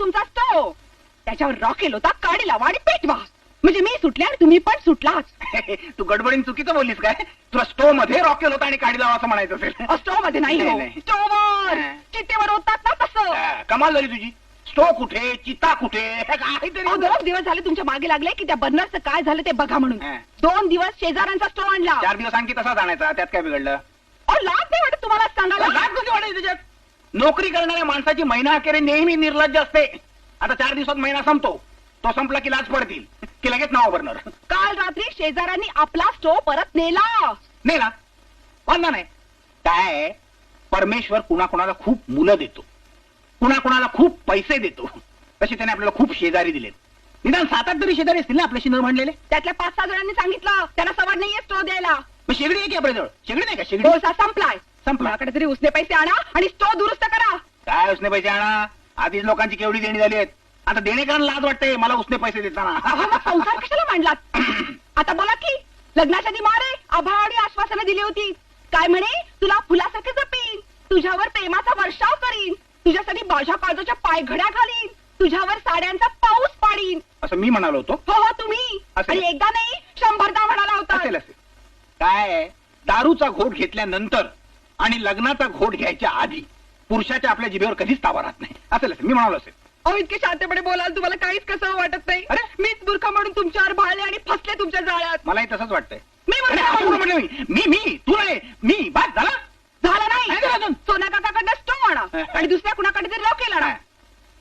तुमचा स्टो त्याच्यावर रॉकेल होता, काडी लावा आणि पेटवा. म्हणजे मी सुटले आणि तुम्ही पण सुटलाच. तू गडबडीन चुकीचं बोललीस काय? तुला स्टोव मध्ये रॉकेल होता आणि काडी लावा असं म्हणायचं असेल. स्टो मध्ये नाही हो, नाही. स्टोवर चितेवर होतात ना तसं. कमाल झाली तुझी. स्टोव कुठे, चिता कुठे, काहीतरी. 2 दिवस झाले तुमच्या मागे लागले की त्या बर्नरचं काय झालं ते बघा म्हणून. 2 दिवस शेजाऱ्यांचा स्टो आणला. 4 दिवस आणखी तसाच आणायचा, त्यात काय बिघडलं? लाज नाही वाटत तुम्हाला सांगायला? लाज कशी वाटायची त्याच्यात? नोकरी करणाऱ्या माणसाची महिना अखेर नेहमी निर्लज्ज असते. आता 4 दिवसात महिना संपतो, तो संपला की लाज पडतील की लगेच नाव बर्नर. काल रात्री शेजाऱ्यांनी आपला स्टो परत नेला. नाही ना, वांधा नाही. काय परमेश्वर कुणाकुणाला खूप मुलं देतो, कुणाकुणाला खूप पैसे देतो. तसे त्याने आपल्याला खूप शेजारी दिलेत. निदान 7-8 तरी शेजारी असतील ना आपल्याशी न म्हणलेले. त्यातल्या 5-6 जणांनी सांगितलं त्यांना सवड नाहीये स्टो द्यायला. मग शेगडी आहे की आपल्याजवळ? शेगडी नाही का? शेगडी कोळसा संपलाय. संपला. माझ्याकडे तरी उसने पैसे आणा आणि स्टो दुरुस्त करा. काय उसने पैसे आणा? आधीच लोकांची केवढी देणी झाली आहेत. आता देणेकरांना लाज वाटते मला उसने पैसे देताना. अहो, मग संसार कशाला मांडलात? आता बोला की लग्नाच्या आधी मारे आभाळी आश्वासनं दिली होती. काय म्हणे, तुला फुलासारखे जपीन, तुझ्यावर प्रेमाचा वर्षाव करीन, तुझ्यासाठी माझ्या काळजाच्या पायघड्या घालीन, तुझ्यावर साड्यांचा पाऊस पाडीन. असं मी म्हणालो होतो. हो तुम्ही. असेल. आणि एकदा नाही 100दा म्हणाला होता. असेल असेल. काय दारूचा घोट घेतल्यानंतर आणि लग्नाचा घोट घ्यायच्या आधी पुरुषाच्या आपल्या जिभेवर कधीच ताबा राहत नाही. असेल असेल, मी म्हणालो असेल. अहो, इतके शांतपणे बोलाल तुम्हाला काहीच कसं वाटत नाही. अरे मीच बुरखा म्हणून तुमच्यावर भाळले आणि फसले तुमच्या जाळ्यात. मलाही तसंच वाटतंय. मी अरे, असं कुठं म्हणलं म्हटलं मी तू नाही, मी बाद झाला. झालं नाही नाही. झालं अजून. सोना काकाकडनं स्टो आणा आणि दुसऱ्या कुणाकडे तरी रॉकेल आणा.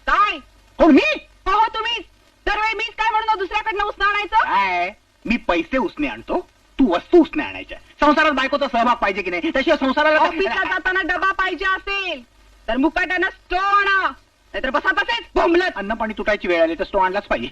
काय कोण मी? हो तुम्हीच. दरवेळी मीच काय म्हणून दुसऱ्याकडनं उसनं आणायचं. काय मी पैसे उसने आणतो, तू वस्तू उसने आणायच्या. संसारात बायकोचा सहभाग पाहिजे की नाही? तशी संसाराला ऑफिसला जाताना डबा पाहिजे असेल तर मुकाट्यानं स्टो आणा, नाहीतर बसा तसेच बोंबलत. अन्न पाणी तुटायची वेळ आली तर स्टो आणलाच पाहिजे.